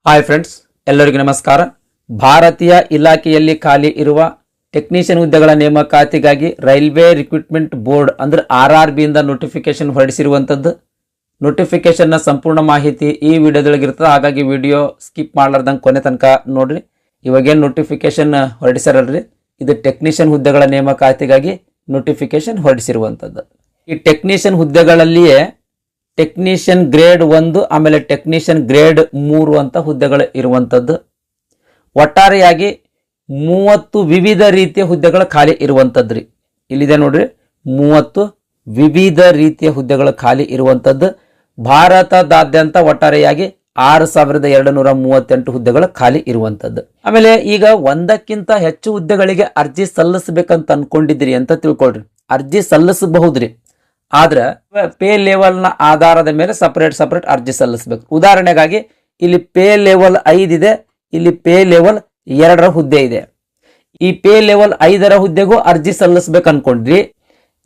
Hi friends, ಎಲ್ಲರಿಗೂ ನಮಸ್ಕಾರ. ಭಾರತೀಯ ಇಲಾಖೆಯಲ್ಲಿ ಖಾಲಿ ಇರುವ ಟೆಕ್ನಿಷಿಯನ್ ಹುದ್ದೆಗಳ ನೇಮಕಾತಿಗಾಗಿ ರೈಲ್ವೆ ರಿಕ್ರೂಟ್ಮೆಂಟ್ ಬೋರ್ಡ್ ಅಂದ್ರೆ RRB ಇಂದ ನೋಟಿಫಿಕೇಶನ್ ಹೊರಡಿಸಿರುವಂಥದ್ದು. ನೋಟಿಫಿಕೇಶನ್ನ ಸಂಪೂರ್ಣ ಮಾಹಿತಿ ಈ ವಿಡಿಯೋದೊಳಗಿರ್ತದೆ. ಹಾಗಾಗಿ ವಿಡಿಯೋ ಸ್ಕಿಪ್ ಮಾಡಲಾರ್ದಂಗೆ ಕೊನೆ ತನಕ ನೋಡ್ರಿ. ಇವಾಗೇನು ನೋಟಿಫಿಕೇಶನ್ ಹೊರಡಿಸಿರಲ್ರಿ, ಇದು ಟೆಕ್ನಿಷಿಯನ್ ಹುದ್ದೆಗಳ ನೇಮಕಾತಿಗಾಗಿ ನೋಟಿಫಿಕೇಶನ್ ಹೊರಡಿಸಿರುವಂಥದ್ದು. ಈ ಟೆಕ್ನಿಷಿಯನ್ ಹುದ್ದೆಗಳಲ್ಲಿಯೇ ಟೆಕ್ನಿಷಿಯನ್ ಗ್ರೇಡ್ 1 ಆಮೇಲೆ ಟೆಕ್ನಿಷಿಯನ್ ಗ್ರೇಡ್ 3 ಅಂತ ಹುದ್ದೆಗಳು ಇರುವಂಥದ್ದು. ಒಟ್ಟಾರೆಯಾಗಿ 30 ವಿವಿಧ ರೀತಿಯ ಹುದ್ದೆಗಳು ಖಾಲಿ ಇರುವಂಥದ್ದು ರೀ. ಇಲ್ಲಿದೆ ನೋಡ್ರಿ, 30 ವಿವಿಧ ರೀತಿಯ ಹುದ್ದೆಗಳು ಖಾಲಿ ಇರುವಂಥದ್ದು. ಭಾರತದಾದ್ಯಂತ ಒಟ್ಟಾರೆಯಾಗಿ 6238 ಹುದ್ದೆಗಳು ಖಾಲಿ ಇರುವಂಥದ್ದು. ಆಮೇಲೆ ಈಗ ಒಂದಕ್ಕಿಂತ ಹೆಚ್ಚು ಹುದ್ದೆಗಳಿಗೆ ಅರ್ಜಿ ಸಲ್ಲಿಸಬೇಕಂತ ಅನ್ಕೊಂಡಿದ್ರಿ ಅಂತ ತಿಳ್ಕೊಳ್ರಿ. ಅರ್ಜಿ ಸಲ್ಲಿಸಬಹುದ್ರಿ, ಆದ್ರೆ ಪೇ ಲೆವೆಲ್ನ ಆಧಾರದ ಮೇಲೆ ಸಪರೇಟ್ ಅರ್ಜಿ ಸಲ್ಲಿಸಬೇಕು. ಉದಾಹರಣೆಗಾಗಿ ಇಲ್ಲಿ ಪೇ ಲೆವೆಲ್ 5 ಇದೆ, ಇಲ್ಲಿ ಪೇ ಲೆವೆಲ್ 2ರ ಹುದ್ದೆ ಇದೆ. ಈ ಪೇ ಲೆವೆಲ್ 5ರ ಹುದ್ದೆಗೂ ಅರ್ಜಿ ಸಲ್ಲಿಸ್ಬೇಕು ಅನ್ಕೊಂಡ್ರಿ,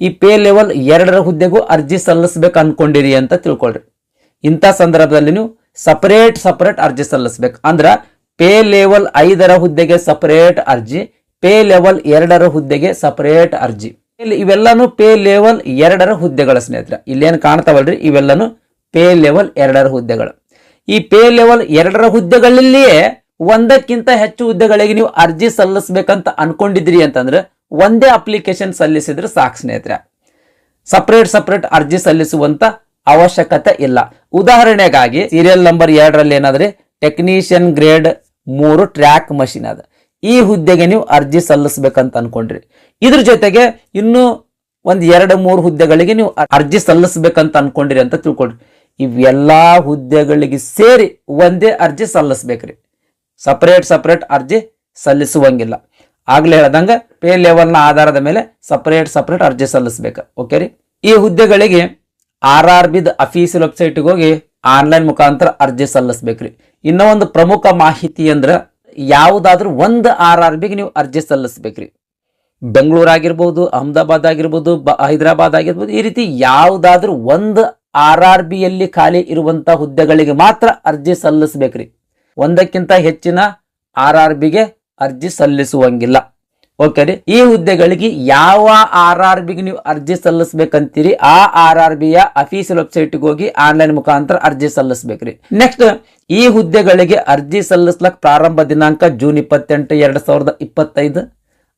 ಈ ಪೇ ಲೆವೆಲ್ 2ರ ಹುದ್ದೆಗೂ ಅರ್ಜಿ ಸಲ್ಲಿಸ್ಬೇಕು ಅನ್ಕೊಂಡಿರಿ ಅಂತ ತಿಳ್ಕೊಳ್ರಿ. ಇಂಥ ಸಂದರ್ಭದಲ್ಲಿ ನೀವು ಸಪರೇಟ್ ಅರ್ಜಿ ಸಲ್ಲಿಸ್ಬೇಕು. ಅಂದ್ರ ಪೇ ಲೆವೆಲ್ 5ರ ಹುದ್ದೆಗೆ ಸಪರೇಟ್ ಅರ್ಜಿ, ಪೇ ಲೆವೆಲ್ 2ರ ಹುದ್ದೆಗೆ ಸಪರೇಟ್ ಅರ್ಜಿ. ಇವೆಲ್ಲಾನು ಪೇ ಲೆವೆಲ್ 2ರ ಹುದ್ದೆಗಳ ಸ್ನೇಹಿತರೆ. ಇಲ್ಲೇನು ಕಾಣ್ತಾವಲ್ರಿ, ಇವೆಲ್ಲಾನು ಪೇ ಲೆವೆಲ್ 2ರ ಹುದ್ದೆಗಳು. ಈ ಪೇ ಲೆವೆಲ್ 2ರ ಹುದ್ದೆಗಳಲ್ಲಿಯೇ ಒಂದಕ್ಕಿಂತ ಹೆಚ್ಚು ಹುದ್ದೆಗಳಿಗೆ ನೀವು ಅರ್ಜಿ ಸಲ್ಲಿಸ್ಬೇಕಂತ ಅನ್ಕೊಂಡಿದ್ರಿ ಅಂತಂದ್ರೆ ಒಂದೇ ಅಪ್ಲಿಕೇಶನ್ ಸಲ್ಲಿಸಿದ್ರೆ ಸಾಕು ಸ್ನೇಹಿತರೆ. ಸಪರೇಟ್ ಅರ್ಜಿ ಸಲ್ಲಿಸುವಂತ ಅವಶ್ಯಕತೆ ಇಲ್ಲ. ಉದಾಹರಣೆಗಾಗಿ ಸೀರಿಯಲ್ ನಂಬರ್ 2ರಲ್ಲಿ ಏನಾದ್ರೆ ಟೆಕ್ನಿಷಿಯನ್ ಗ್ರೇಡ್ 3 ಟ್ರ್ಯಾಕ್ ಮಷಿನ್ ಅದ, ಈ ಹುದ್ದೆಗೆ ನೀವು ಅರ್ಜಿ ಸಲ್ಲಿಸ್ಬೇಕಂತ ಅನ್ಕೊಂಡ್ರಿ. ಇದ್ರ ಜೊತೆಗೆ ಇನ್ನು ಒಂದ್ 2-3 ಹುದ್ದೆಗಳಿಗೆ ನೀವು ಅರ್ಜಿ ಸಲ್ಲಿಸ್ಬೇಕಂತ ಅನ್ಕೊಂಡಿರಿ ಅಂತ ತಿಳ್ಕೊಳ್ರಿ. ಇವೆಲ್ಲಾ ಹುದ್ದೆಗಳಿಗೆ ಸೇರಿ ಒಂದೇ ಅರ್ಜಿ ಸಲ್ಲಿಸ್ಬೇಕ್ರಿ. ಸಪರೇಟ್ ಅರ್ಜಿ ಸಲ್ಲಿಸುವಂಗಿಲ್ಲ. ಆಗ್ಲೇ ಹೇಳ್ದಂಗ ಪೇ ಲೆವೆಲ್ನ ಆಧಾರದ ಮೇಲೆ ಸಪರೇಟ್ ಅರ್ಜಿ ಸಲ್ಲಿಸ್ಬೇಕು. ಓಕೆ ರೀ. ಈ ಹುದ್ದೆಗಳಿಗೆ RRB ಅಫೀಸಿಯಲ್ ವೆಬ್ಸೈಟ್ಗೆ ಹೋಗಿ ಆನ್ಲೈನ್ ಮುಖಾಂತರ ಅರ್ಜಿ ಸಲ್ಲಿಸ್ಬೇಕ್ರಿ. ಇನ್ನೂ ಒಂದು ಪ್ರಮುಖ ಮಾಹಿತಿ ಅಂದ್ರ ಯಾವುದಾದ್ರೂ ಒಂದು RRBಗೆ ನೀವು ಅರ್ಜಿ ಸಲ್ಲಿಸ್ಬೇಕ್ರಿ. ಬೆಂಗಳೂರು ಆಗಿರ್ಬೋದು, ಅಹಮದಾಬಾದ್ ಆಗಿರ್ಬೋದು, ಹೈದರಾಬಾದ್ ಆಗಿರ್ಬೋದು, ಈ ರೀತಿ ಯಾವುದಾದ್ರೂ ಒಂದು RRBಯಲ್ಲಿ ಖಾಲಿ ಇರುವಂತ ಹುದ್ದೆಗಳಿಗೆ ಮಾತ್ರ ಅರ್ಜಿ ಸಲ್ಲಿಸ್ಬೇಕ್ರಿ. ಒಂದಕ್ಕಿಂತ ಹೆಚ್ಚಿನ RRBಗೆ ಅರ್ಜಿ ಸಲ್ಲಿಸುವಂಗಿಲ್ಲ. ಓಕೆ ರೀ. ಈ ಹುದ್ದೆಗಳಿಗೆ ಯಾವ RRBಗೆ ನೀವು ಅರ್ಜಿ ಸಲ್ಲಿಸ್ಬೇಕಂತೀರಿ ಆ RRBಯ ಅಫೀಸಿಯಲ್ ವೆಬ್ಸೈಟ್ಗೆ ಹೋಗಿ ಆನ್ಲೈನ್ ಮುಖಾಂತರ ಅರ್ಜಿ ಸಲ್ಲಿಸ್ಬೇಕ್ರಿ. ನೆಕ್ಸ್ಟ್, ಈ ಹುದ್ದೆಗಳಿಗೆ ಅರ್ಜಿ ಸಲ್ಲಿಸ್ಲಕ್ ಪ್ರಾರಂಭ ದಿನಾಂಕ ಜೂನ್ 28, 2025.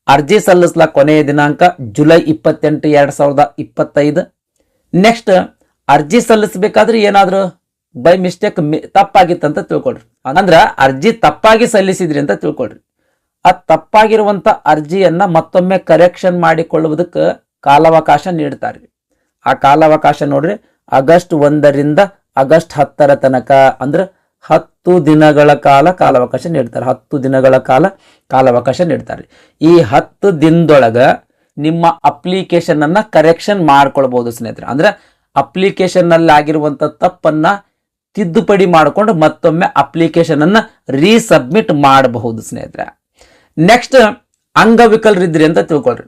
ಅರ್ಜಿ ಸಲ್ಲಿಸ್ಲಕ್ ಕೊನೆಯ ದಿನಾಂಕ ಜುಲೈ 28, 2025. ನೆಕ್ಸ್ಟ್, ಅರ್ಜಿ ಸಲ್ಲಿಸಬೇಕಾದ್ರೆ ಏನಾದ್ರು ಬೈ ಮಿಸ್ಟೇಕ್ ತಪ್ಪಾಗಿತ್ತಂತ ತಿಳ್ಕೊಳ್ರಿ. ಅಂದ್ರ ಅರ್ಜಿ ತಪ್ಪಾಗಿ ಸಲ್ಲಿಸಿದ್ರಿ ಅಂತ ತಿಳ್ಕೊಳ್ರಿ. ಆ ತಪ್ಪಾಗಿರುವಂತ ಅರ್ಜಿಯನ್ನ ಮತ್ತೊಮ್ಮೆ ಕರೆಕ್ಷನ್ ಮಾಡಿಕೊಳ್ಳುವುದಕ್ಕೆ ಕಾಲಾವಕಾಶ ನೀಡ್ತಾರೆ. ಆ ಕಾಲಾವಕಾಶ ನೋಡ್ರಿ, ಆಗಸ್ಟ್ 1ರಿಂದ ಆಗಸ್ಟ್ 10ರ ತನಕ ಅಂದ್ರೆ 10 ದಿನಗಳ ಕಾಲಾವಕಾಶ ನೀಡ್ತಾರೆ. 10 ದಿನಗಳ ಕಾಲಾವಕಾಶ ನೀಡ್ತಾರೆ. ಈ 10 ದಿನದೊಳಗ ನಿಮ್ಮ ಅಪ್ಲಿಕೇಶನ್ ಅನ್ನ ಕರೆಕ್ಷನ್ ಮಾಡ್ಕೊಳ್ಬಹುದು ಸ್ನೇಹಿತರೆ. ಅಂದ್ರೆ ಅಪ್ಲಿಕೇಶನ್ ನಲ್ಲಿ ಆಗಿರುವಂತ ತಪ್ಪನ್ನ ತಿದ್ದುಪಡಿ ಮಾಡಿಕೊಂಡು ಮತ್ತೊಮ್ಮೆ ಅಪ್ಲಿಕೇಶನ್ ಅನ್ನ ರೀಸಬ್ಮಿಟ್ ಮಾಡಬಹುದು ಸ್ನೇಹಿತರೆ. ನೆಕ್ಸ್ಟ್, ಅಂಗವಿಕಲರಿದ್ರಿ ಅಂತ ತಿಳ್ಕೊಳ್ರಿ.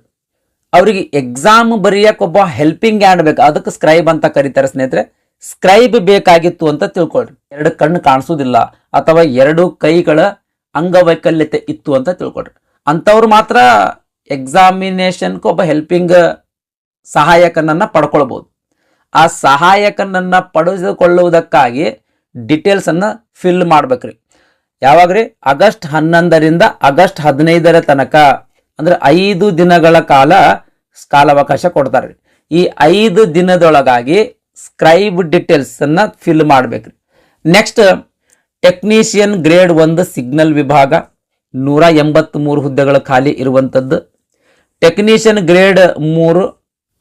ಅವ್ರಿಗೆ ಎಕ್ಸಾಮ್ ಬರೆಯಕ್ಕೆ ಒಬ್ಬ ಹೆಲ್ಪಿಂಗ್ ಹ್ಯಾಂಡ್ ಬೇಕು, ಅದಕ್ಕೆ ಸ್ಕ್ರೈಬ್ ಅಂತ ಕರೀತಾರೆ ಸ್ನೇಹಿತರೆ. ಸ್ಕ್ರೈಬ್ ಬೇಕಾಗಿತ್ತು ಅಂತ ತಿಳ್ಕೊಳ್ರಿ. 2 ಕಣ್ಣು ಕಾಣಿಸೋದಿಲ್ಲ ಅಥವಾ 2 ಕೈಗಳ ಅಂಗವೈಕಲ್ಯತೆ ಇತ್ತು ಅಂತ ತಿಳ್ಕೊಳ್ರಿ. ಅಂತವ್ರು ಮಾತ್ರ ಎಕ್ಸಾಮಿನೇಷನ್ಗೆ ಒಬ್ಬ ಹೆಲ್ಪಿಂಗ್ ಸಹಾಯಕನನ್ನ ಪಡ್ಕೊಳ್ಬಹುದು. ಆ ಸಹಾಯಕನನ್ನ ಪಡೆದುಕೊಳ್ಳುವುದಕ್ಕಾಗಿ ಡೀಟೇಲ್ಸ್ ಅನ್ನ ಫಿಲ್ ಮಾಡ್ಬೇಕ್ರಿ. ಯಾವಾಗ್ರಿ? ಆಗಸ್ಟ್ 11ರಿಂದ ಆಗಸ್ಟ್ 15ರ ತನಕ ಅಂದ್ರೆ 5 ದಿನಗಳ ಕಾಲಾವಕಾಶ ಕೊಡ್ತಾರೆ. ಈ 5 ದಿನದೊಳಗಾಗಿ ಸ್ಕ್ರೈಬ್ ಡೀಟೇಲ್ಸ್ ಅನ್ನ ಫಿಲ್ ಮಾಡ್ಬೇಕ್ರಿ. ನೆಕ್ಸ್ಟ್, ಟೆಕ್ನಿಷಿಯನ್ ಗ್ರೇಡ್ 1 ಸಿಗ್ನಲ್ ವಿಭಾಗ 183 ಹುದ್ದೆಗಳು ಖಾಲಿ ಇರುವಂತದ್ದು. ಟೆಕ್ನಿಷಿಯನ್ ಗ್ರೇಡ್ 3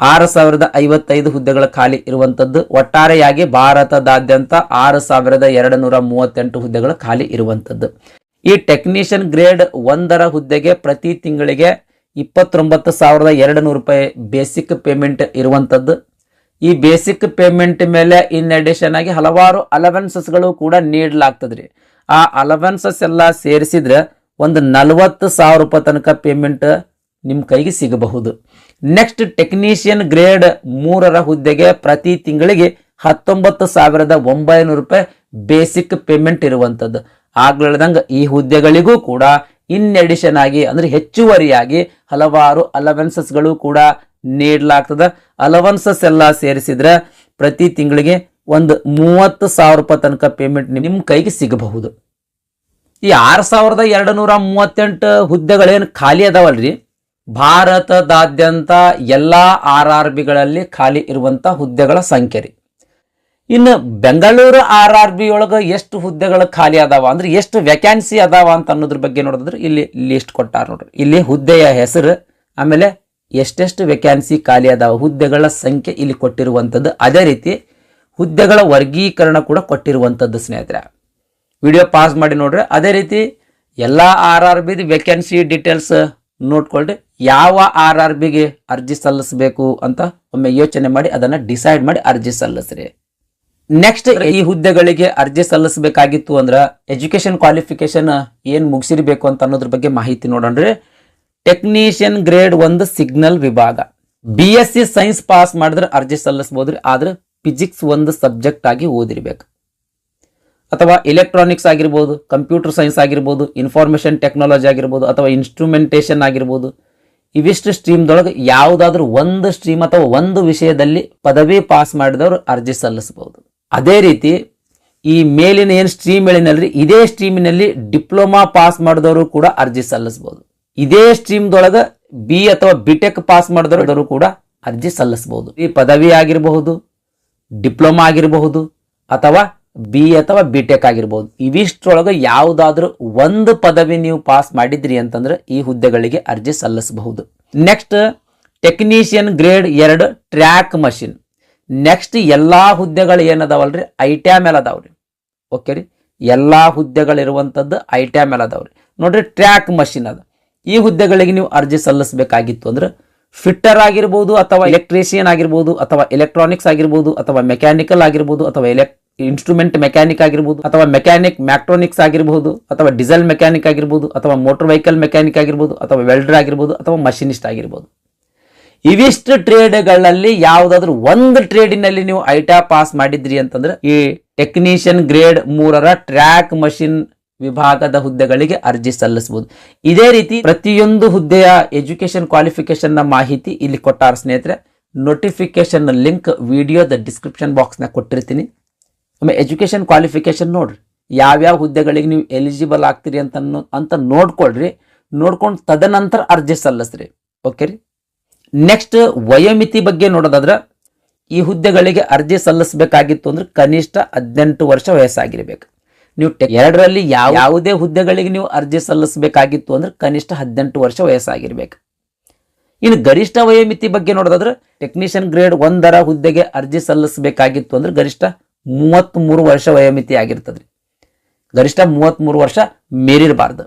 6055 ಹುದ್ದೆಗಳ ಖಾಲಿ ಇರುವಂತದ್ದು. ಒಟ್ಟಾರೆಯಾಗಿ ಭಾರತದಾದ್ಯಂತ 6238 ಹುದ್ದೆಗಳು ಖಾಲಿ ಇರುವಂತದ್ದು. ಈ ಟೆಕ್ನಿಷಿಯನ್ ಗ್ರೇಡ್ 1ರ ಹುದ್ದೆಗೆ ಪ್ರತಿ ತಿಂಗಳಿಗೆ 29,200 ರೂಪಾಯಿ ಬೇಸಿಕ್ ಪೇಮೆಂಟ್ ಇರುವಂತದ್ದು. ಈ ಬೇಸಿಕ್ ಪೇಮೆಂಟ್ ಮೇಲೆ ಇನ್ ಅಡಿಷನ್ ಆಗಿ ಹಲವಾರು ಅಲವೆನ್ಸಸ್ಗಳು ಕೂಡ ನೀಡಲಾಗ್ತದ್ರಿ. ಆ ಅಲವೆನ್ಸಸ್ ಎಲ್ಲ ಸೇರಿಸಿದ್ರೆ ಒಂದು 40,000 ರೂಪಾಯಿ ತನಕ ಪೇಮೆಂಟ್ ನಿಮ್ ಕೈಗೆ ಸಿಗಬಹುದು. ನೆಕ್ಸ್ಟ್, ಟೆಕ್ನಿಷಿಯನ್ ಗ್ರೇಡ್ 3ರ ಹುದ್ದೆಗೆ ಪ್ರತಿ ತಿಂಗಳಿಗೆ 19,900 ರೂಪಾಯಿ ಬೇಸಿಕ್ ಪೇಮೆಂಟ್ ಇರುವಂತದ್ದು. ಆಗ್ಲಿಲ್ದಂಗ ಈ ಹುದ್ದೆಗಳಿಗೂ ಕೂಡ ಇನ್ ಎಡಿಷನ್ ಆಗಿ ಅಂದ್ರೆ ಹೆಚ್ಚುವರಿಯಾಗಿ ಹಲವಾರು ಅಲವೆನ್ಸಸ್ಗಳು ಕೂಡ ನೀಡಲಾಗ್ತದ. ಅಲವೆನ್ಸಸ್ ಎಲ್ಲ ಸೇರಿಸಿದ್ರೆ ಪ್ರತಿ ತಿಂಗಳಿಗೆ ಒಂದು 30,000 ರೂಪಾಯಿ ತನಕ ಪೇಮೆಂಟ್ ನಿಮ್ಮ ಕೈಗೆ ಸಿಗಬಹುದು. ಈ 6,238 ಹುದ್ದೆಗಳೇನು ಖಾಲಿ ಅದಾವಲ್ರಿ, ಭಾರತದಾದ್ಯಂತ ಎಲ್ಲಾ RRBಗಳಲ್ಲಿ ಖಾಲಿ ಇರುವಂತ ಹುದ್ದೆಗಳ ಸಂಖ್ಯೆ ರೀ. ಇನ್ನು ಬೆಂಗಳೂರು RRB ಒಳಗ ಎಷ್ಟು ಹುದ್ದೆಗಳು ಖಾಲಿ ಅದಾವ ಅಂದ್ರೆ ಎಷ್ಟು ವ್ಯಾಕೆನ್ಸಿ ಅದಾವ ಅಂತ ಅನ್ನೋದ್ರ ಬಗ್ಗೆ ನೋಡಿದ್ರೆ ಇಲ್ಲಿ ಲಿಸ್ಟ್ ಕೊಟ್ಟಾರ ನೋಡ್ರಿ. ಇಲ್ಲಿ ಹುದ್ದೆಯ ಹೆಸರು, ಆಮೇಲೆ ಎಷ್ಟೆಷ್ಟು ವ್ಯಾಕೆನ್ಸಿ ಖಾಲಿ ಅದಾವ, ಹುದ್ದೆಗಳ ಸಂಖ್ಯೆ ಇಲ್ಲಿ ಕೊಟ್ಟಿರುವಂಥದ್ದು. ಅದೇ ರೀತಿ ಹುದ್ದೆಗಳ ವರ್ಗೀಕರಣ ಕೂಡ ಕೊಟ್ಟಿರುವಂಥದ್ದು ಸ್ನೇಹಿತರೆ. ವಿಡಿಯೋ ಪಾಸ್ ಮಾಡಿ ನೋಡ್ರಿ. ಅದೇ ರೀತಿ ಎಲ್ಲ RRB ವೇಕೆನ್ಸಿ ಡೀಟೇಲ್ಸ್ ನೋಡ್ಕೊಳ್ರಿ. ಯಾವ RRBಗೆ ಅರ್ಜಿ ಸಲ್ಲಿಸಬೇಕು ಅಂತ ಒಮ್ಮೆ ಯೋಚನೆ ಮಾಡಿ ಅದನ್ನ ಡಿಸೈಡ್ ಮಾಡಿ ಅರ್ಜಿ ಸಲ್ಲಿಸ್ರಿ. ನೆಕ್ಸ್ಟ್, ಈ ಹುದ್ದೆಗಳಿಗೆ ಅರ್ಜಿ ಸಲ್ಲಿಸಬೇಕಾಗಿತ್ತು ಅಂದ್ರ ಎಜುಕೇಶನ್ ಕ್ವಾಲಿಫಿಕೇಶನ್ ಏನ್ ಮುಗಿಸಿರ್ಬೇಕು ಅಂತ ಅನ್ನೋದ್ರ ಬಗ್ಗೆ ಮಾಹಿತಿ ನೋಡೋಣ್ರಿ. ಟೆಕ್ನಿಷಿಯನ್ ಗ್ರೇಡ್ 1 ಸಿಗ್ನಲ್ ವಿಭಾಗ, BSc ಸೈನ್ಸ್ ಪಾಸ್ ಮಾಡಿದ್ರೆ ಅರ್ಜಿ ಸಲ್ಲಿಸಬಹುದ್ರಿ. ಆದ್ರೆ ಫಿಸಿಕ್ಸ್ ಒಂದು ಸಬ್ಜೆಕ್ಟ್ ಆಗಿ ಓದಿರ್ಬೇಕು. ಅಥವಾ ಎಲೆಕ್ಟ್ರಾನಿಕ್ಸ್ ಆಗಿರ್ಬೋದು, ಕಂಪ್ಯೂಟರ್ ಸೈನ್ಸ್ ಆಗಿರ್ಬೋದು, ಇನ್ಫಾರ್ಮೇಶನ್ ಟೆಕ್ನಾಲಜಿ ಆಗಿರ್ಬೋದು, ಅಥವಾ ಇನ್ಸ್ಟ್ರುಮೆಂಟೇಶನ್ ಆಗಿರ್ಬೋದು. ಇವಿಷ್ಟು ಸ್ಟ್ರೀಮ್ದೊಳಗೆ ಯಾವುದಾದ್ರೂ ಒಂದು ಸ್ಟ್ರೀಮ್ ಅಥವಾ ಒಂದು ವಿಷಯದಲ್ಲಿ ಪದವಿ ಪಾಸ್ ಮಾಡಿದವರು ಅರ್ಜಿ ಸಲ್ಲಿಸಬಹುದು. ಅದೇ ರೀತಿ ಈ ಮೇಲಿನ ಏನು ಸ್ಟ್ರೀಮ್ ಹೇಳಿನಲ್ರಿ, ಇದೇ ಸ್ಟ್ರೀಮಿನಲ್ಲಿ ಡಿಪ್ಲೊಮಾ ಪಾಸ್ ಮಾಡಿದವರು ಕೂಡ ಅರ್ಜಿ ಸಲ್ಲಿಸಬಹುದು. ಇದೇ ಸ್ಟ್ರೀಮ್ದೊಳಗೆ ಬಿ ಅಥವಾ ಬಿಟೆಕ್ ಪಾಸ್ ಮಾಡಿದವರು ಕೂಡ ಅರ್ಜಿ ಸಲ್ಲಿಸಬಹುದು. ಈ ಪದವಿ ಆಗಿರಬಹುದು, ಡಿಪ್ಲೊಮಾ ಆಗಿರಬಹುದು, ಅಥವಾ ಬಿ ಅಥವಾ ಬಿಟೆಕ್ ಆಗಿರ್ಬೋದು. ಇವಿಷ್ಟರೊಳಗೆ ಯಾವುದಾದ್ರೂ ಒಂದು ಪದವಿ ನೀವು ಪಾಸ್ ಮಾಡಿದ್ರಿ ಅಂತಂದ್ರೆ ಈ ಹುದ್ದೆಗಳಿಗೆ ಅರ್ಜಿ ಸಲ್ಲಿಸಬಹುದು. Next, technician grade 2 track machine. Next, ಎಲ್ಲಾ ಹುದ್ದೆಗಳು ಏನದಾವಲ್ರಿ ಐಟ್ಯಾ ಮೇಲೆ ಅದಾವ್ರಿ. ಓಕೆ ರೀ, ಎಲ್ಲಾ ಹುದ್ದೆಗಳಿರುವಂತದ್ದು ಐಟ್ಯಾ ಮೇಲೆ ಅದಾವ್ರಿ. ನೋಡ್ರಿ, ಟ್ರ್ಯಾಕ್ ಮಷಿನ್ ಅದ. ಈ ಹುದ್ದೆಗಳಿಗೆ ನೀವು ಅರ್ಜಿ ಸಲ್ಲಿಸಬೇಕಾಗಿತ್ತು ಅಂದ್ರೆ ಫಿಟ್ಟರ್ ಆಗಿರ್ಬೋದು, ಅಥವಾ ಎಲೆಕ್ಟ್ರಿಷಿಯನ್ ಆಗಿರ್ಬೋದು, ಅಥವಾ ಎಲೆಕ್ಟ್ರಾನಿಕ್ಸ್ ಆಗಿರ್ಬೋದು, ಅಥವಾ ಮೆಕ್ಯಾನಿಕಲ್ ಆಗಿರ್ಬೋದು, ಅಥವಾ ಇನ್ಸ್ಟ್ರೂಮೆಂಟ್ ಮೆಕ್ಯಾನಿಕ್ ಆಗಿರ್ಬೋದು, ಅಥವಾ ಮೆಕ್ಯಾನಿಕ್ ಮ್ಯಾಕ್ಟ್ರಾನಿಕ್ಸ್ ಆಗಿರ್ಬೋದು, ಅಥವಾ ಡೀಸೆಲ್ ಮೆಕ್ಯಾನಿಕ್ ಆಗಿರ್ಬೋದು, ಅಥವಾ ಮೋಟರ್ ವೆಹಿಕಲ್ ಮೆಕ್ಯಾನಿಕ್ ಆಗಿರ್ಬೋದು, ಅಥವಾ ವೆಲ್ಡರ್ ಆಗಿರ್ಬೋದು, ಅಥವಾ ಮಷಿನಿಸ್ಟ್ ಆಗಿರ್ಬೋದು. ಇವಿಷ್ಟು ಟ್ರೇಡ್ಗಳಲ್ಲಿ ಯಾವುದಾದ್ರೂ ಒಂದು ಟ್ರೇಡಿನಲ್ಲಿ ನೀವು ಐಟಾ ಪಾಸ್ ಮಾಡಿದ್ರಿ ಅಂತಂದ್ರೆ ಈ ಟೆಕ್ನಿಷಿಯನ್ ಗ್ರೇಡ್ 3 ಟ್ರ್ಯಾಕ್ ಮಷಿನ್ ವಿಭಾಗದ ಹುದ್ದೆಗಳಿಗೆ ಅರ್ಜಿ ಸಲ್ಲಿಸಬಹುದು. ಇದೇ ರೀತಿ ಪ್ರತಿಯೊಂದು ಹುದ್ದೆಯ ಎಜುಕೇಶನ್ ಕ್ವಾಲಿಫಿಕೇಶನ್ ನ ಮಾಹಿತಿ ಇಲ್ಲಿ ಕೊಟ್ಟಾರ ಸ್ನೇಹಿತರೆ. ನೋಟಿಫಿಕೇಶನ್ ಲಿಂಕ್ ವಿಡಿಯೋದ ಡಿಸ್ಕ್ರಿಪ್ಷನ್ ಬಾಕ್ಸ್ ನ ಕೊಟ್ಟಿರ್ತೀನಿ. ಒಮ್ಮೆ ಎಜುಕೇಶನ್ ಕ್ವಾಲಿಫಿಕೇಶನ್ ನೋಡ್ರಿ, ಯಾವ್ಯಾವ ಹುದ್ದೆಗಳಿಗೆ ನೀವು ಎಲಿಜಿಬಲ್ ಆಗ್ತೀರಿ ಅಂತ ನೋಡ್ಕೊಳ್ರಿ. ನೋಡ್ಕೊಂಡು ತದನಂತರ ಅರ್ಜಿ ಸಲ್ಲಿಸ್ರಿ. ಓಕೆ ರೀ. ನೆಕ್ಸ್ಟ್, ವಯೋಮಿತಿ ಬಗ್ಗೆ ನೋಡೋದಾದ್ರೆ ಈ ಹುದ್ದೆಗಳಿಗೆ ಅರ್ಜಿ ಸಲ್ಲಿಸಬೇಕಾಗಿತ್ತು ಅಂದ್ರೆ ಕನಿಷ್ಠ 18 ವರ್ಷ ವಯಸ್ಸಾಗಿರ್ಬೇಕು. ನೀವು 2ರಲ್ಲಿ ಯಾವುದೇ ಹುದ್ದೆಗಳಿಗೆ ನೀವು ಅರ್ಜಿ ಸಲ್ಲಿಸಬೇಕಾಗಿತ್ತು ಅಂದ್ರೆ ಕನಿಷ್ಠ 18 ವರ್ಷ ವಯಸ್ಸಾಗಿರ್ಬೇಕು. ಇನ್ನು ಗರಿಷ್ಠ ವಯೋಮಿತಿ ಬಗ್ಗೆ ನೋಡೋದಾದ್ರೆ ಟೆಕ್ನಿಷಿಯನ್ ಗ್ರೇಡ್ 1 ಹುದ್ದೆಗೆ ಅರ್ಜಿ ಸಲ್ಲಿಸಬೇಕಾಗಿತ್ತು ಅಂದ್ರೆ ಗರಿಷ್ಠ 33 ವರ್ಷ ವಯೋಮಿತಿ ಆಗಿರ್ತದ್ರಿ. ಗರಿಷ್ಠ 33 ವರ್ಷ ಮೀರಿರಬಾರ್ದು.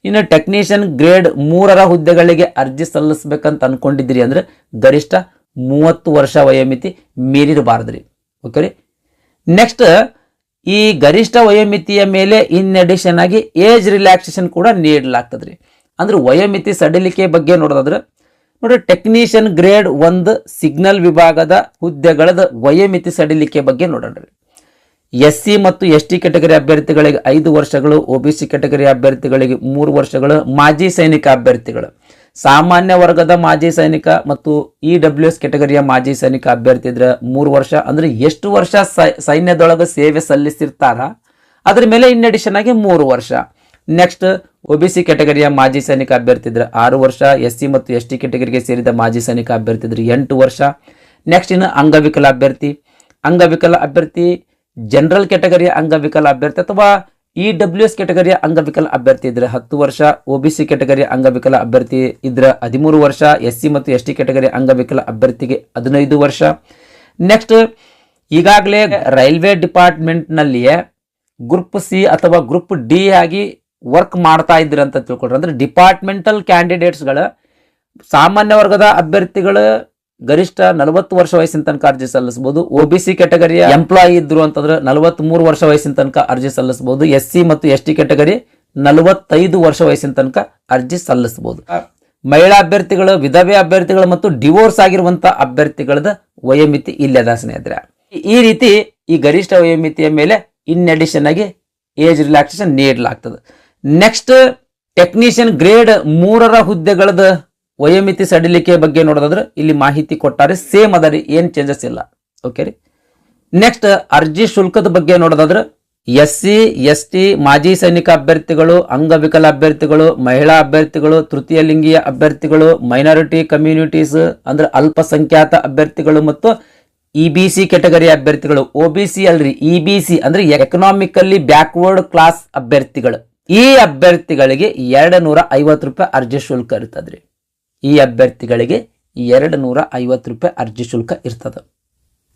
ಇನ್ನು ಟೆಕ್ನಿಷಿಯನ್ ಗ್ರೇಡ್ 3 ಹುದ್ದೆಗಳಿಗೆ ಅರ್ಜಿ ಸಲ್ಲಿಸಬೇಕಂತ ಅನ್ಕೊಂಡಿದ್ರಿ ಅಂದ್ರೆ ಗರಿಷ್ಠ 30 ವರ್ಷ ವಯೋಮಿತಿ ಮೀರಿರಬಾರ್ದ್ರಿ. ಓಕೆ ರೀ. ನೆಕ್ಸ್ಟ್, ಈ ಗರಿಷ್ಠ ವಯೋಮಿತಿಯ ಮೇಲೆ ಇನ್ ಅಡಿಷನ್ ಆಗಿ ಏಜ್ ರಿಲ್ಯಾಕ್ಸೇಷನ್ ಕೂಡ ನೀಡಲಾಗ್ತದ್ರಿ. ಅಂದ್ರೆ ವಯೋಮಿತಿ ಸಡಿಲಿಕೆ ಬಗ್ಗೆ ನೋಡೋದಾದ್ರೆ ನೋಡ್ರಿ, ಟೆಕ್ನಿಷಿಯನ್ ಗ್ರೇಡ್ 1 ಸಿಗ್ನಲ್ ವಿಭಾಗದ ಹುದ್ದೆಗಳದ ವಯೋಮಿತಿ ಸಡಿಲಿಕೆ ಬಗ್ಗೆ ನೋಡೋಣ್ರಿ. SC ಮತ್ತು ST ಕೆಟಗರಿ ಅಭ್ಯರ್ಥಿಗಳಿಗೆ 5 ವರ್ಷಗಳು, OBC ಕೆಟಗರಿ ಅಭ್ಯರ್ಥಿಗಳಿಗೆ 3 ವರ್ಷಗಳು, ಮಾಜಿ ಸೈನಿಕ ಅಭ್ಯರ್ಥಿಗಳು, ಸಾಮಾನ್ಯ ವರ್ಗದ ಮಾಜಿ ಸೈನಿಕ ಮತ್ತು EWS ಕೆಟಗರಿಯ ಮಾಜಿ ಸೈನಿಕ ಅಭ್ಯರ್ಥಿ ಇದ್ರೆ 3 ವರ್ಷ. ಅಂದ್ರೆ ಎಷ್ಟು ವರ್ಷ ಸೈನ್ಯದೊಳಗೆ ಸೇವೆ ಸಲ್ಲಿಸಿರ್ತಾರ ಅದ್ರ ಮೇಲೆ ಇನ್ ಅಡಿಷನ್ ಆಗಿ 3 ವರ್ಷ. ನೆಕ್ಸ್ಟ್, OBC ಕೆಟಗರಿಯ ಮಾಜಿ ಸೈನಿಕ ಅಭ್ಯರ್ಥಿ ಇದ್ರೆ 6 ವರ್ಷ. SC ಮತ್ತು ST ಕೆಟಗರಿಗೆ ಸೇರಿದ ಮಾಜಿ ಸೈನಿಕ ಅಭ್ಯರ್ಥಿ ಇದ್ರೆ 8 ವರ್ಷ. ನೆಕ್ಸ್ಟ್, ಇನ್ನು ಅಂಗವಿಕಲ ಅಭ್ಯರ್ಥಿ, ಜನರಲ್ ಕೆಟಗರಿಯ ಅಂಗವಿಕಲ ಅಭ್ಯರ್ಥಿ ಅಥವಾ EWS ಕೆಟಗರಿಯ ಅಂಗವಿಕಲ ಅಭ್ಯರ್ಥಿ ಇದ್ರೆ 10 ವರ್ಷ. OBC ಕೆಟಗರಿಯ ಅಂಗವಿಕಲ ಅಭ್ಯರ್ಥಿ ಇದ್ರೆ 13 ವರ್ಷ. SC ಮತ್ತು ST ಕೆಟಗರಿಯ ಅಂಗವಿಕಲ ಅಭ್ಯರ್ಥಿಗೆ 15 ವರ್ಷ. ನೆಕ್ಸ್ಟ್, ಈಗಾಗಲೇ ರೈಲ್ವೆ ಡಿಪಾರ್ಟ್ಮೆಂಟ್ ನಲ್ಲಿಯೇ ಗ್ರೂಪ್ C ಅಥವಾ ಗ್ರೂಪ್ D ಆಗಿ ವರ್ಕ್ ಮಾಡ್ತಾ ಇದ್ರಿ ಅಂತ ತಿಳ್ಕೊಳ್ರಿ. ಅಂದ್ರೆ ಡಿಪಾರ್ಟ್ಮೆಂಟಲ್ ಕ್ಯಾಂಡಿಡೇಟ್ಸ್ಗಳ ಸಾಮಾನ್ಯ ವರ್ಗದ ಅಭ್ಯರ್ಥಿಗಳು ಗರಿಷ್ಠ 40 ವರ್ಷ ವಯಸ್ಸಿನ ತನಕ ಅರ್ಜಿ ಸಲ್ಲಿಸಬಹುದು. OBC ಕೆಟಗರಿಯ ಎಂಪ್ಲಾಯಿ ಇದ್ರು ಅಂತಂದ್ರೆ 43 ವರ್ಷ ವಯಸ್ಸಿನ ತನಕ ಅರ್ಜಿ ಸಲ್ಲಿಸಬಹುದು. SC ಮತ್ತು ST ಕೆಟಗರಿ 45 ವರ್ಷ ವಯಸ್ಸಿನ ತನಕ ಅರ್ಜಿ ಸಲ್ಲಿಸಬಹುದು. ಮಹಿಳಾ ಅಭ್ಯರ್ಥಿಗಳು, ವಿಧವೆ ಅಭ್ಯರ್ಥಿಗಳು ಮತ್ತು ಡಿವೋರ್ಸ್ ಆಗಿರುವಂತ ಅಭ್ಯರ್ಥಿಗಳದ ವಯೋಮಿತಿ ಇಲ್ಲದ ಸ್ನೇಹಿತರೆ. ಈ ರೀತಿ ಈ ಗರಿಷ್ಠ ವಯೋಮಿತಿಯ ಮೇಲೆ ಇನ್ ಅಡಿಷನ್ ಆಗಿ ಏಜ್ ರಿಲ್ಯಾಕ್ಸೇಷನ್ ನೀಡಲಾಗ್ತದೆ. ನೆಕ್ಸ್ಟ್ ಟೆಕ್ನಿಷಿಯನ್ ಗ್ರೇಡ್ 3ರ ಹುದ್ದೆಗಳದ ವಯೋಮಿತಿ ಸಡಿಲಿಕೆ ಬಗ್ಗೆ ನೋಡೋದಾದ್ರೆ ಇಲ್ಲಿ ಮಾಹಿತಿ ಕೊಟ್ಟಾರೆ, ಸೇಮ್ ಅದ ರೀ, ಏನ್ ಚೇಂಜಸ್ ಇಲ್ಲ. ಓಕೆ ರೀ. ನೆಕ್ಸ್ಟ್ ಅರ್ಜಿ ಶುಲ್ಕದ ಬಗ್ಗೆ ನೋಡೋದಾದ್ರೆ SC ST ಮಾಜಿ ಸೈನಿಕ ಅಭ್ಯರ್ಥಿಗಳು, ಅಂಗವಿಕಲ ಅಭ್ಯರ್ಥಿಗಳು, ಮಹಿಳಾ ಅಭ್ಯರ್ಥಿಗಳು, ತೃತೀಯ ಲಿಂಗಿಯ ಅಭ್ಯರ್ಥಿಗಳು, ಮೈನಾರಿಟಿ ಕಮ್ಯುನಿಟೀಸ್ ಅಂದ್ರೆ ಅಲ್ಪಸಂಖ್ಯಾತ ಅಭ್ಯರ್ಥಿಗಳು ಮತ್ತು EBC ಕೆಟಗರಿ ಅಭ್ಯರ್ಥಿಗಳು. OBC ಅಲ್ರಿ, EBC ಅಂದ್ರೆ ಎಕನಾಮಿಕಲಿ ಬ್ಯಾಕ್ವರ್ಡ್ ಕ್ಲಾಸ್ ಅಭ್ಯರ್ಥಿಗಳು. ಈ ಅಭ್ಯರ್ಥಿಗಳಿಗೆ 250 ರೂಪಾಯಿ ಅರ್ಜಿ ಶುಲ್ಕ ಇರ್ತದ್ರಿ. ಈ ಅಭ್ಯರ್ಥಿಗಳಿಗೆ 250 ರೂಪಾಯಿ ಅರ್ಜಿ ಶುಲ್ಕ ಇರ್ತದ.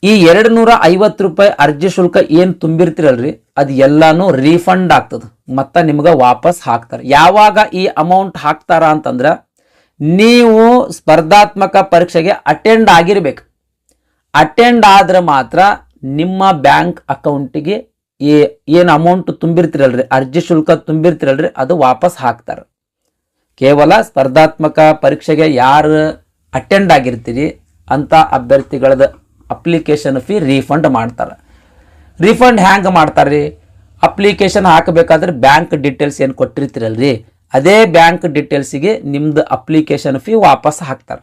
ಈ 250 ರೂಪಾಯಿ ಅರ್ಜಿ ಶುಲ್ಕ ಏನ್ ತುಂಬಿರ್ತಿರಲ್ರಿ ಅದು ಎಲ್ಲಾನು ರೀಫಂಡ್ ಆಗ್ತದ, ಮತ್ತ ನಿಮ್ಗ ವಾಪಸ್ ಹಾಕ್ತಾರ. ಯಾವಾಗ ಈ ಅಮೌಂಟ್ ಹಾಕ್ತಾರ ಅಂತಂದ್ರ ನೀವು ಸ್ಪರ್ಧಾತ್ಮಕ ಪರೀಕ್ಷೆಗೆ ಅಟೆಂಡ್ ಆಗಿರ್ಬೇಕು. ಅಟೆಂಡ್ ಆದ್ರೆ ಮಾತ್ರ ನಿಮ್ಮ ಬ್ಯಾಂಕ್ ಅಕೌಂಟಿಗೆ ಏನ್ ಅಮೌಂಟ್ ತುಂಬಿರ್ತಿರಲ್ರಿ, ಅರ್ಜಿ ಶುಲ್ಕ ತುಂಬಿರ್ತಿರಲ್ರಿ, ಅದು ವಾಪಸ್ ಹಾಕ್ತಾರ. ಕೇವಲ ಸ್ಪರ್ಧಾತ್ಮಕ ಪರೀಕ್ಷೆಗೆ ಯಾರು ಅಟೆಂಡ್ ಆಗಿರ್ತೀರಿ ಅಂತ ಅಭ್ಯರ್ಥಿಗಳದ ಅಪ್ಲಿಕೇಶನ್ ಫೀ ರೀಫಂಡ್ ಮಾಡ್ತಾರೆ. ರೀಫಂಡ್ ಹ್ಯಾಂಗ ಮಾಡ್ತಾರ್ರಿ? ಅಪ್ಲಿಕೇಶನ್ ಹಾಕಬೇಕಾದ್ರೆ ಬ್ಯಾಂಕ್ ಡೀಟೇಲ್ಸ್ ಏನು ಕೊಟ್ಟಿರ್ತೀರಲ್ರಿ, ಅದೇ ಬ್ಯಾಂಕ್ ಡೀಟೇಲ್ಸಿಗೆ ನಿಮ್ದು ಅಪ್ಲಿಕೇಶನ್ ಫೀ ವಾಪಸ್ ಹಾಕ್ತಾರೆ.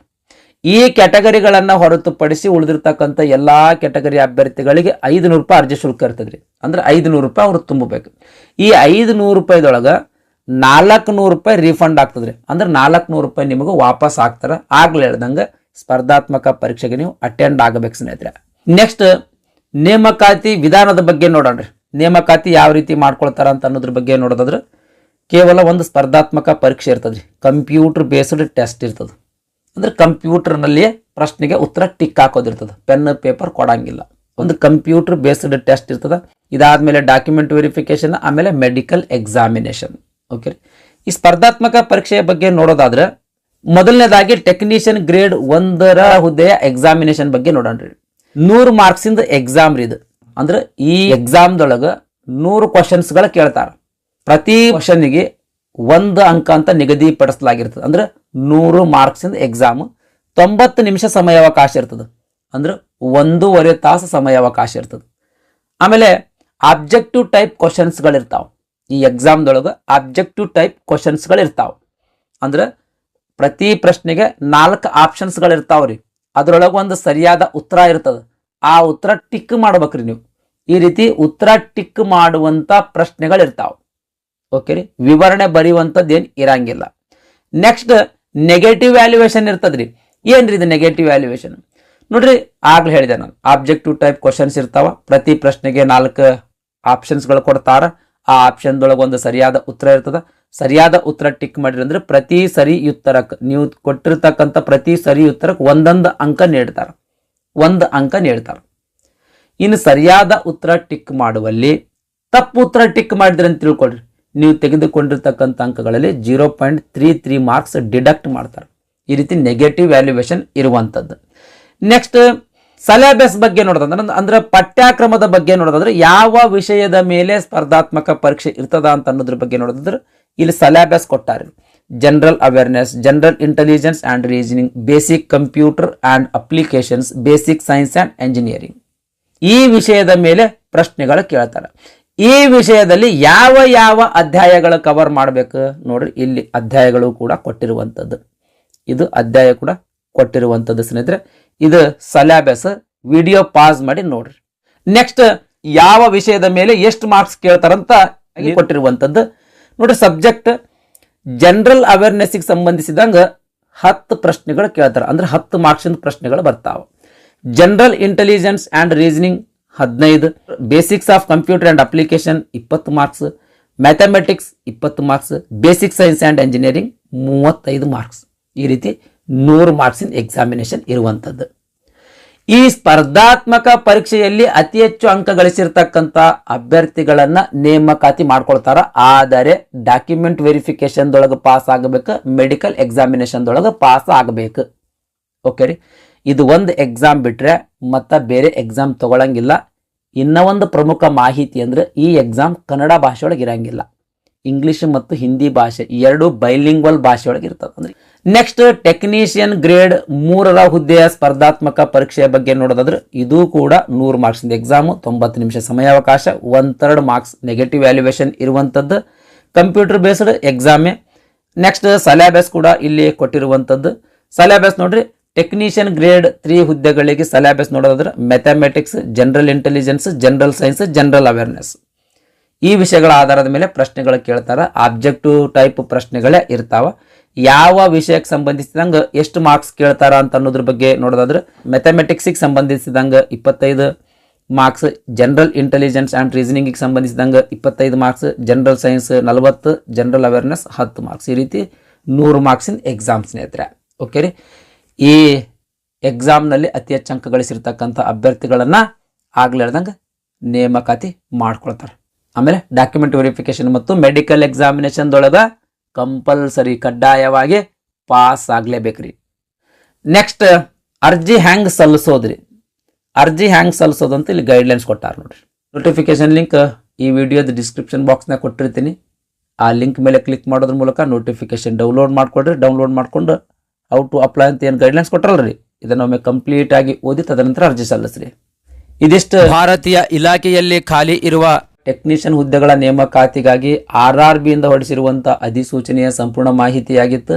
ಈ ಕ್ಯಾಟಗರಿಗಳನ್ನು ಹೊರತುಪಡಿಸಿ ಉಳಿದಿರ್ತಕ್ಕಂಥ ಎಲ್ಲಾ ಕ್ಯಾಟಗರಿ ಅಭ್ಯರ್ಥಿಗಳಿಗೆ 500 ರೂಪಾಯಿ ಅರ್ಜಿ ಶುಲ್ಕ ಇರ್ತದ್ರಿ. ಅಂದ್ರೆ 500 ರೂಪಾಯಿ ಅವ್ರು ತುಂಬಬೇಕು. ಈ 500 ರೂಪಾಯಿದೊಳಗ 400 ರೂಪಾಯಿ ರೀಫಂಡ್ ಆಗ್ತದ್ರಿ. ಅಂದ್ರೆ 400 ರೂಪಾಯಿ ನಿಮಗೆ ವಾಪಸ್ ಆಗ್ತಾರ. ಆಗ್ಲೇ ಹೇಳ್ದಂಗೆ ಸ್ಪರ್ಧಾತ್ಮಕ ಪರೀಕ್ಷೆಗೆ ನೀವು ಅಟೆಂಡ್ ಆಗಬೇಕು ಸ್ನೇಹಿತರೆ. ನೆಕ್ಸ್ಟ್ ನೇಮಕಾತಿ ವಿಧಾನದ ಬಗ್ಗೆ ನೋಡೋಣ್ರಿ. ನೇಮಕಾತಿ ಯಾವ ರೀತಿ ಮಾಡ್ಕೊಳ್ತಾರ ಅಂತ ಅನ್ನೋದ್ರ ಬಗ್ಗೆ ನೋಡೋದಾದ್ರೆ ಕೇವಲ ಒಂದು ಸ್ಪರ್ಧಾತ್ಮಕ ಪರೀಕ್ಷೆ ಇರ್ತದ್ರಿ. ಕಂಪ್ಯೂಟರ್ ಬೇಸ್ಡ್ ಟೆಸ್ಟ್ ಇರ್ತದ. ಅಂದ್ರೆ ಕಂಪ್ಯೂಟರ್ನಲ್ಲಿ ಪ್ರಶ್ನೆಗೆ ಉತ್ತರ ಟಿಕ್ ಹಾಕೋದಿರ್ತದೆ, ಪೆನ್ ಪೇಪರ್ ಕೊಡಂಗಿಲ್ಲ. ಒಂದು ಕಂಪ್ಯೂಟರ್ ಬೇಸ್ಡ್ ಟೆಸ್ಟ್ ಇರ್ತದ. ಇದಾದ್ಮೇಲೆ ಡಾಕ್ಯುಮೆಂಟ್ ವೆರಿಫಿಕೇಶನ್, ಆಮೇಲೆ ಮೆಡಿಕಲ್ ಎಕ್ಸಾಮಿನೇಷನ್. ಓಕೆ. ಈ ಸ್ಪರ್ಧಾತ್ಮಕ ಪರೀಕ್ಷೆಯ ಬಗ್ಗೆ ನೋಡೋದಾದ್ರೆ ಮೊದಲನೇದಾಗಿ ಟೆಕ್ನಿಷಿಯನ್ ಗ್ರೇಡ್ 1ರ ಹುದ್ದೆಯ ಎಕ್ಸಾಮಿನೇಷನ್ ಬಗ್ಗೆ ನೋಡೋಣ್ರಿ. 100 ಮಾರ್ಕ್ಸ್ ಇಂದ ಎಕ್ಸಾಮ್ ರೀ ಇದು. ಅಂದ್ರೆ ಈ ಎಕ್ಸಾಮ್ದೊಳಗ 100 ಕ್ವಶನ್ಸ್ಗಳ ಕೇಳ್ತಾರ. ಪ್ರತಿ ಕ್ವಶನ್ಗೆ 1 ಅಂಕ ಅಂತ ನಿಗದಿಪಡಿಸಲಾಗಿರ್ತದೆ. ಅಂದ್ರೆ 100 ಮಾರ್ಕ್ಸ್ ಇಂದ ಎಕ್ಸಾಮ್. 90 ನಿಮಿಷ ಸಮಯಾವಕಾಶ ಇರ್ತದೆ. ಅಂದ್ರೆ 1.5 ತಾಸು ಸಮಯಾವಕಾಶ ಇರ್ತದೆ. ಆಮೇಲೆ ಆಬ್ಜೆಕ್ಟಿವ್ ಟೈಪ್ ಕ್ವಶನ್ಸ್ಗಳಿರ್ತಾವ. ಈ ಎಕ್ಸಾಮ್ದೊಳಗ ಆಬ್ಜೆಕ್ಟಿವ್ ಟೈಪ್ ಕ್ವಶನ್ಸ್ಗಳಿರ್ತಾವ. ಅಂದ್ರೆ ಪ್ರತಿ ಪ್ರಶ್ನೆಗೆ 4 ಆಪ್ಷನ್ಸ್ಗಳಿರ್ತಾವ್ರಿ. ಅದ್ರೊಳಗೆ ಒಂದು ಸರಿಯಾದ ಉತ್ತರ ಇರ್ತದೆ. ಆ ಉತ್ತರ ಟಿಕ್ ಮಾಡ್ಬೇಕ್ರಿ ನೀವು. ಈ ರೀತಿ ಉತ್ತರ ಟಿಕ್ ಮಾಡುವಂತ ಪ್ರಶ್ನೆಗಳಿರ್ತಾವ. ಓಕೆ ರೀ. ವಿವರಣೆ ಬರೆಯುವಂಥದ್ದು ಏನು ಇರಂಗಿಲ್ಲ. ನೆಕ್ಸ್ಟ್ ನೆಗೆಟಿವ್ ವ್ಯಾಲ್ಯೂಯೇಷನ್ ಇರ್ತದ್ರಿ. ಏನ್ರಿ ಇದು ನೆಗೆಟಿವ್ ವ್ಯಾಲ್ಯೂಯೇಷನ್? ನೋಡ್ರಿ, ಆಗ್ಲೇ ಹೇಳಿದೆ ನಾನು, ಆಬ್ಜೆಕ್ಟಿವ್ ಟೈಪ್ ಕ್ವಶನ್ಸ್ ಇರ್ತಾವ. ಪ್ರತಿ ಪ್ರಶ್ನೆಗೆ 4 ಆಪ್ಷನ್ಸ್ಗಳು ಕೊಡ್ತಾರ. ಆ ಆಪ್ಷನ್ದೊಳಗೆ ಒಂದು ಸರಿಯಾದ ಉತ್ತರ ಇರ್ತದ. ಸರಿಯಾದ ಉತ್ತರ ಟಿಕ್ ಮಾಡಿರಿ ಅಂದ್ರೆ ಪ್ರತಿ ಸರಿ ಉತ್ತರಕ್ಕೆ ನೀವು ಕೊಟ್ಟಿರ್ತಕ್ಕಂಥ ಪ್ರತಿ ಸರಿ ಉತ್ತರಕ್ಕೆ 1 ಅಂಕ ನೀಡ್ತಾರ. 1 ಅಂಕ ನೀಡ್ತಾರ. ಇನ್ನು ಸರಿಯಾದ ಉತ್ತರ ಟಿಕ್ ಮಾಡುವಲ್ಲಿ ತಪ್ಪು ಉತ್ತರ ಟಿಕ್ ಮಾಡಿದ್ರಿ ಅಂತ ತಿಳ್ಕೊಳ್ರಿ, ನೀವು ತೆಗೆದುಕೊಂಡಿರ್ತಕ್ಕಂಥ ಅಂಕಗಳಲ್ಲಿ 0.33 ಮಾರ್ಕ್ಸ್ ಡಿಡಕ್ಟ್ ಮಾಡ್ತಾರೆ. ಈ ರೀತಿ ನೆಗೆಟಿವ್ ವ್ಯಾಲ್ಯೂಯೇಷನ್ ಇರುವಂತದ್ದು. ನೆಕ್ಸ್ಟ್ ಸಿಲೆಬಸ್ ಬಗ್ಗೆ ನೋಡೋದಂದ್ರೆ ಅಂದ್ರೆ ಪಠ್ಯಕ್ರಮದ ಬಗ್ಗೆ ನೋಡೋದಾದ್ರೆ ಯಾವ ವಿಷಯದ ಮೇಲೆ ಸ್ಪರ್ಧಾತ್ಮಕ ಪರೀಕ್ಷೆ ಇರ್ತದ ಅಂತ ಅನ್ನೋದ್ರ ಬಗ್ಗೆ ನೋಡೋದಾದ್ರೆ ಇಲ್ಲಿ ಸಿಲೆಬಸ್ ಕೊಟ್ಟಾರೆ. General awareness, general intelligence and reasoning, basic computer and applications, basic science and engineering. ಈ ವಿಷಯದ ಮೇಲೆ ಪ್ರಶ್ನೆಗಳು ಕೇಳ್ತಾರೆ. ಈ ವಿಷಯದಲ್ಲಿ ಯಾವ ಯಾವ ಅಧ್ಯಾಯಗಳು ಕವರ್ ಮಾಡಬೇಕು ನೋಡ್ರಿ. ಇಲ್ಲಿ ಅಧ್ಯಾಯಗಳು ಕೂಡ ಕೊಟ್ಟಿರುವಂತದ್ದು. ಇದು ಅಧ್ಯಾಯ ಕೂಡ ಕೊಟ್ಟಿರುವಂತದ್ದು ಸ್ನೇಹಿತರೆ. ಇದು ಸಿಲೆಬಸ್. ವಿಡಿಯೋ ಪಾಸ್ ಮಾಡಿ ನೋಡ್ರಿ. ನೆಕ್ಸ್ಟ್ ಯಾವ ವಿಷಯದ ಮೇಲೆ ಎಷ್ಟು ಮಾರ್ಕ್ಸ್ ಕೇಳ್ತಾರಂತ ಕೊಟ್ಟಿರುವಂತದ್ದು ನೋಡ್ರಿ. ಸಬ್ಜೆಕ್ಟ್ ಜನರಲ್ ಅವೇರ್ನೆಸ್ ಗೆ ಸಂಬಂಧಿಸಿದಂಗ 10 ಪ್ರಶ್ನೆಗಳು ಕೇಳ್ತಾರ. ಅಂದ್ರೆ 10 ಮಾರ್ಕ್ಸ್ ಪ್ರಶ್ನೆಗಳು ಬರ್ತಾವ. General intelligence and reasoning 15, basics of computer and application 20 marks, mathematics 20 marks, basic science and engineering 35 marks. ಈ ರೀತಿ 100 ಮಾರ್ಕ್ಸ್ ಎಕ್ಸಾಮಿನೇಷನ್ ಇರುವಂತದ್ದು. ಈ ಸ್ಪರ್ಧಾತ್ಮಕ ಪರೀಕ್ಷೆಯಲ್ಲಿ ಅತಿ ಹೆಚ್ಚು ಅಂಕ ಗಳಿಸಿರ್ತಕ್ಕಂಥ ಅಭ್ಯರ್ಥಿಗಳನ್ನ ನೇಮಕಾತಿ ಮಾಡ್ಕೊಳ್ತಾರ. ಆದರೆ ಡಾಕ್ಯುಮೆಂಟ್ ವೆರಿಫಿಕೇಶನ್ ದೊಳಗೆ ಪಾಸ್ ಆಗಬೇಕು, ಮೆಡಿಕಲ್ ಎಕ್ಸಾಮಿನೇಷನ್ ದೊಳಗೆ ಪಾಸ್ ಆಗಬೇಕು. ಓಕೆ ರೀ. ಇದು ಒಂದು ಎಕ್ಸಾಮ್ ಬಿಟ್ರೆ ಮತ್ತ ಬೇರೆ ಎಕ್ಸಾಮ್ ತಗೊಳಂಗಿಲ್ಲ. ಇನ್ನ ಒಂದು ಪ್ರಮುಖ ಮಾಹಿತಿ ಅಂದ್ರೆ ಈ ಎಕ್ಸಾಮ್ ಕನ್ನಡ ಭಾಷೆ ಒಳಗೆ ಇರಂಗಿಲ್ಲ. ಇಂಗ್ಲಿಷ್ ಮತ್ತು ಹಿಂದಿ ಭಾಷೆ ಎರಡು ಬೈಲಿಂಗ್ವಲ್ ಭಾಷೆ ಒಳಗೆ ಇರ್ತದೆ. ಅಂದ್ರೆ ನೆಕ್ಸ್ಟ್ ಟೆಕ್ನಿಷಿಯನ್ ಗ್ರೇಡ್ 3ರ ಹುದ್ದೆಯ ಸ್ಪರ್ಧಾತ್ಮಕ ಪರೀಕ್ಷೆಯ ಬಗ್ಗೆ ನೋಡೋದಾದ್ರೆ ಇದು ಕೂಡ 100 ಮಾರ್ಕ್ಸ್ ಎಕ್ಸಾಮ್, 90 ನಿಮಿಷ ಸಮಯಾವಕಾಶ, 1/3 ಮಾರ್ಕ್ಸ್ ನೆಗೆಟಿವ್ ವ್ಯಾಲ್ಯೂಯೇಷನ್ ಇರುವಂಥದ್ದು, ಕಂಪ್ಯೂಟರ್ ಬೇಸ್ಡ್ ಎಕ್ಸಾಮೇ. ನೆಕ್ಸ್ಟ್ ಸೆಲೆಬಸ್ ಕೂಡ ಇಲ್ಲಿ ಕೊಟ್ಟಿರುವಂಥದ್ದು. ಸೆಲೆಬಸ್ ನೋಡ್ರಿ, ಟೆಕ್ನಿಷಿಯನ್ ಗ್ರೇಡ್ 3 ಹುದ್ದೆಗಳಿಗೆ ಸೆಲೆಬಸ್ ನೋಡೋದಾದ್ರೆ mathematics, general intelligence, general science, general awareness ಈ ವಿಷಯಗಳ ಆಧಾರದ ಮೇಲೆ ಪ್ರಶ್ನೆಗಳು ಕೇಳ್ತಾರ. ಆಬ್ಜೆಕ್ಟಿವ್ ಟೈಪ್ ಪ್ರಶ್ನೆಗಳೇ ಇರ್ತಾವ. ಯಾವ ವಿಷಯಕ್ಕೆ ಸಂಬಂಧಿಸಿದಂಗೆ ಎಷ್ಟು ಮಾರ್ಕ್ಸ್ ಕೇಳ್ತಾರ ಅಂತ ಅನ್ನೋದ್ರ ಬಗ್ಗೆ ನೋಡೋದಾದ್ರೆ ಮ್ಯಾಥಮೆಟಿಕ್ಸಿಗೆ ಸಂಬಂಧಿಸಿದಂಗೆ 25 ಮಾರ್ಕ್ಸ್, ಜನರಲ್ ಇಂಟೆಲಿಜೆನ್ಸ್ ಆ್ಯಂಡ್ ರೀಸನಿಂಗಿಗೆ ಸಂಬಂಧಿಸಿದಂಗೆ 25 marks, general science 40, general awareness 10 marks. ಈ ರೀತಿ 100 ಮಾರ್ಕ್ಸಿನ ಎಕ್ಸಾಮ್ ಸ್ನೇಹಿತರೆ. ಓಕೆ ರೀ, ಈ ಎಕ್ಸಾಮ್ನಲ್ಲಿ ಅತಿ ಹೆಚ್ಚು ಅಂಕ ಗಳಿಸಿರ್ತಕ್ಕಂಥ ಅಭ್ಯರ್ಥಿಗಳನ್ನು ಆಗ್ಲಿರ್ದಂಗೆ ನೇಮಕಾತಿ ಮಾಡ್ಕೊಳ್ತಾರೆ. ಆಮೇಲೆ ಡಾಕ್ಯುಮೆಂಟ್ ವೆರಿಫಿಕೇಶನ್ ಮತ್ತು ಮೆಡಿಕಲ್ ಎಕ್ಸಾಮಿನೇಷನ್ದೊಳಗೆ ಕಂಪಲ್ಸರಿ ಕಡ್ಡಾಯವಾಗಿ ಪಾಸ್ ಆಗಲೇಬೇಕ್ರಿ. ನೆಕ್ಸ್ಟ್ ಅರ್ಜಿ ಹ್ಯಾಂಗ್ ಸಲ್ಲಿಸೋದ್ರಿ, ಅರ್ಜಿ ಹ್ಯಾಂಗ್ ಸಲ್ಲಿಸೋದು ಅಂತ ಇಲ್ಲಿ ಗೈಡ್ಲೈನ್ಸ್ ಕೊಟ್ಟಾರ ನೋಡ್ರಿ. ನೋಟಿಫಿಕೇಶನ್ ಲಿಂಕ್ ಈ ವಿಡಿಯೋದ ಡಿಸ್ಕ್ರಿಪ್ಷನ್ ಬಾಕ್ಸ್ನಾಗ ಕೊಟ್ಟಿರ್ತೀನಿ. ಆ ಲಿಂಕ್ ಮೇಲೆ ಕ್ಲಿಕ್ ಮಾಡೋದ್ರ ಮೂಲಕ ನೋಟಿಫಿಕೇಶನ್ ಡೌನ್ಲೋಡ್ ಮಾಡ್ಕೊಡ್ರಿ. ಡೌನ್ಲೋಡ್ ಮಾಡ್ಕೊಂಡು ಹೌ ಟು ಅಪ್ಲೈ ಅಂತ ಏನು ಗೈಡ್ಲೈನ್ಸ್ ಕೊಟ್ಟರಲ್ರಿ, ಇದನ್ನೊಮ್ಮೆ ಕಂಪ್ಲೀಟ್ ಆಗಿ ಓದಿ ತದನಂತರ ಅರ್ಜಿ ಸಲ್ಲಿಸ್ರಿ. ಇದಿಷ್ಟು ಭಾರತೀಯ ಇಲಾಖೆಯಲ್ಲಿ ಖಾಲಿ ಇರುವ ಟೆಕ್ನಿಷಿಯನ್ ಹುದ್ದೆಗಳ ನೇಮಕಾತಿಗಾಗಿ RRB ಇಂದ ಹೊರಡಿಸಿರುವಂಥ ಅಧಿಸೂಚನೆಯ ಸಂಪೂರ್ಣ ಮಾಹಿತಿಯಾಗಿತ್ತು.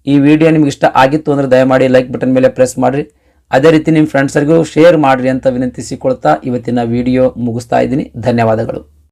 ಈ ವಿಡಿಯೋ ನಿಮ್ಗೆ ಇಷ್ಟ ಆಗಿತ್ತು ಅಂದ್ರೆ ದಯಮಾಡಿ ಲೈಕ್ ಬಟನ್ ಮೇಲೆ ಪ್ರೆಸ್ ಮಾಡಿರಿ. ಅದೇ ರೀತಿ ನಿಮ್ಮ ಫ್ರೆಂಡ್ಸರಿಗೂ ಶೇರ್ ಮಾಡಿರಿ ಅಂತ ವಿನಂತಿಸಿಕೊಳ್ತಾ ಇವತ್ತಿನ ವಿಡಿಯೋ ಮುಗಿಸ್ತಾ ಇದ್ದೀನಿ. ಧನ್ಯವಾದಗಳು.